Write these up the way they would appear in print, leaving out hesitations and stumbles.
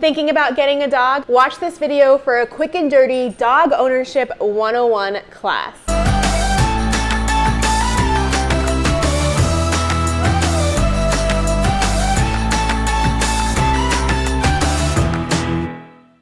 Thinking about getting a dog? Watch this video for a quick and dirty Dog Ownership 101 class.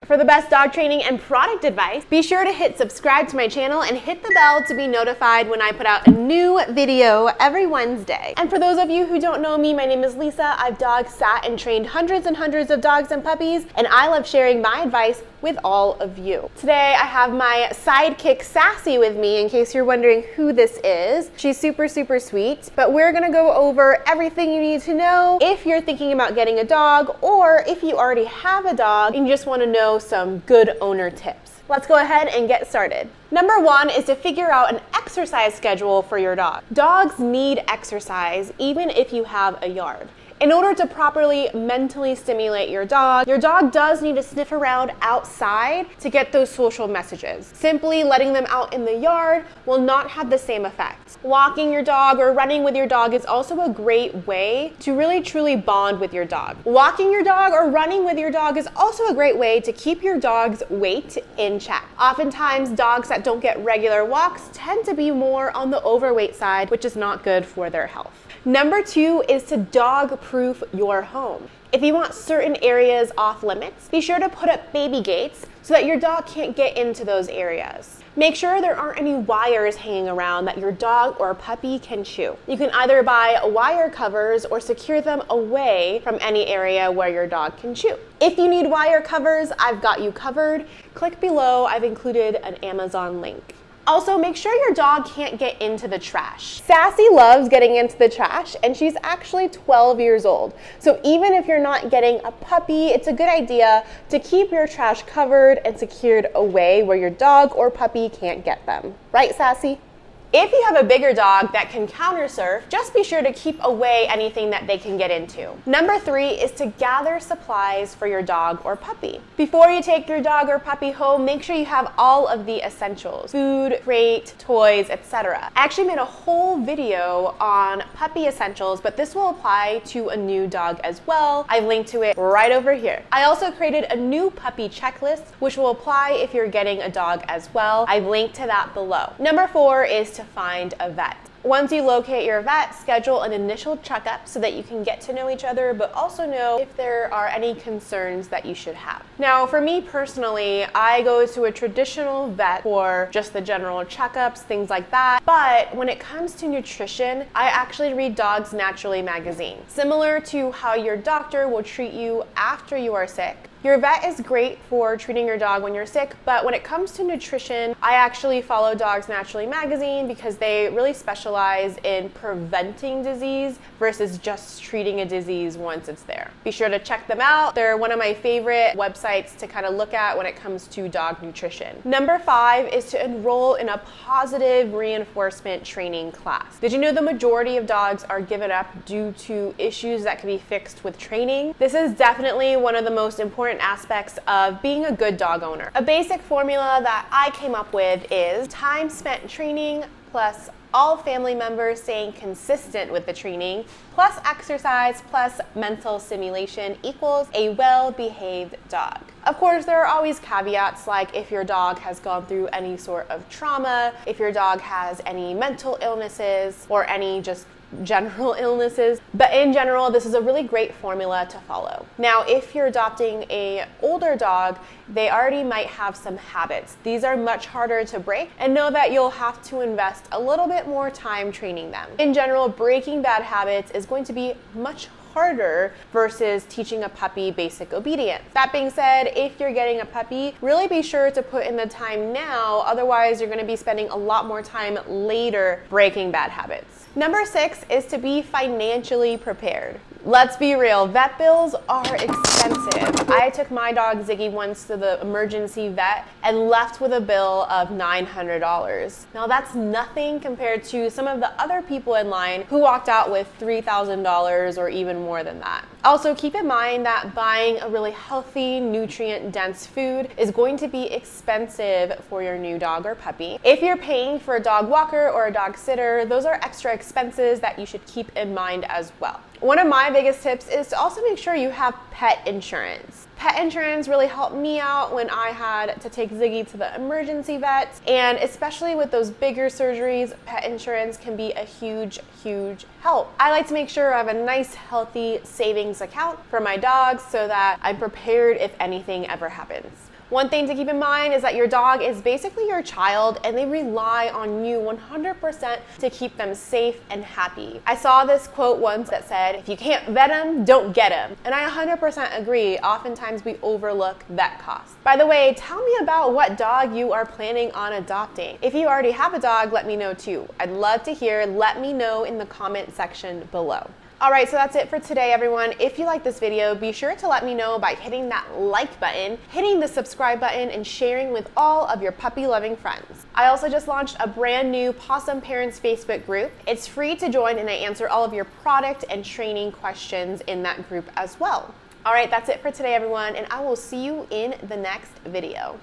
For the best dog training and product advice, be sure to hit subscribe to my channel and hit the bell to be notified when I put out a new video every Wednesday. And for those of you who don't know me, my name is Lisa. I've dog sat and trained hundreds and hundreds of dogs and puppies, and I love sharing my advice with all of you. Today I have my sidekick Sassy with me, in case you're wondering who this is. She's super sweet, but we're gonna go over everything you need to know if you're thinking about getting a dog, or if you already have a dog and you just wanna know some good owner tips. Let's go ahead and get started. Number one is to figure out an exercise schedule for your dog. Dogs need exercise even if you have a yard. In order to properly mentally stimulate your dog does need to sniff around outside to get those social messages. Simply letting them out in the yard will not have the same effect. Walking your dog or running with your dog is also a great way to really truly bond with your dog. Walking your dog or running with your dog is also a great way to keep your dog's weight in check. Oftentimes, dogs that don't get regular walks tend to be more on the overweight side, which is not good for their health. Number two is to dog-proof your home. If you want certain areas off limits, be sure to put up baby gates so that your dog can't get into those areas. Make sure there aren't any wires hanging around that your dog or puppy can chew. You can either buy wire covers or secure them away from any area where your dog can chew. If you need wire covers, I've got you covered. Click below, I've included an Amazon link. Also, make sure your dog can't get into the trash. Sassy loves getting into the trash, and she's actually 12 years old. So even if you're not getting a puppy, it's a good idea to keep your trash covered and secured away where your dog or puppy can't get them. Right, Sassy? If you have a bigger dog that can counter surf, just be sure to keep away anything that they can get into. Number three is to gather supplies for your dog or puppy. Before you take your dog or puppy home, make sure you have all of the essentials: food, crate, toys, etc. I actually made a whole video on puppy essentials, but this will apply to a new dog as well. I've linked to it right over here. I also created a new puppy checklist, which will apply if you're getting a dog as well. I've linked to that below. Number four is to find a vet. Once you locate your vet, schedule an initial checkup so that you can get to know each other, but also know if there are any concerns that you should have. Now, for me personally, I go to a traditional vet for just the general checkups, things like that. But when it comes to nutrition, I actually read Dogs Naturally magazine. Similar to how your doctor will treat you after you are sick, your vet is great for treating your dog when you're sick, but when it comes to nutrition, I actually follow Dogs Naturally magazine because they really specialize in preventing disease versus just treating a disease once it's there. Be sure to check them out. They're one of my favorite websites to kind of look at when it comes to dog nutrition. Number five is to enroll in a positive reinforcement training class. Did you know the majority of dogs are given up due to issues that can be fixed with training? This is definitely one of the most important aspects of being a good dog owner. A basic formula that I came up with is time spent training plus all family members staying consistent with the training plus exercise plus mental stimulation equals a well-behaved dog. Of course, there are always caveats, like if your dog has gone through any sort of trauma, if your dog has any mental illnesses, or any just general illnesses. But in general, this is a really great formula to follow. Now, if you're adopting an older dog, they already might have some habits. These are much harder to break, and know that you'll have to invest a little bit more time training them. In general, breaking bad habits is going to be much harder versus teaching a puppy basic obedience. That being said, if you're getting a puppy, really be sure to put in the time now, otherwise you're going to be spending a lot more time later breaking bad habits. Number six is to be financially prepared. Let's be real, vet bills are expensive. I took my dog Ziggy once to the emergency vet and left with a bill of $900. Now that's nothing compared to some of the other people in line who walked out with $3,000 or even more than that. Also, keep in mind that buying a really healthy, nutrient-dense food is going to be expensive for your new dog or puppy. If you're paying for a dog walker or a dog sitter, those are extra expenses that you should keep in mind as well. One of my biggest tips is to also make sure you have pet insurance. Pet insurance really helped me out when I had to take Ziggy to the emergency vet, and especially with those bigger surgeries, pet insurance can be a huge help. I like to make sure I have a nice healthy savings account for my dogs so that I'm prepared if anything ever happens. One thing to keep in mind is that your dog is basically your child and they rely on you 100% to keep them safe and happy. I saw this quote once that said, if you can't vet them, don't get them. And I 100% agree. Oftentimes we overlook vet costs. By the way, tell me about what dog you are planning on adopting. If you already have a dog, let me know too. I'd love to hear. Let me know in the comment section below. All right, so that's it for today, everyone. If you like this video, be sure to let me know by hitting that like button, hitting the subscribe button, and sharing with all of your puppy-loving friends. I also just launched a brand new Pawsome Parents Facebook group. It's free to join, and I answer all of your product and training questions in that group as well. All right, that's it for today, everyone, and I will see you in the next video.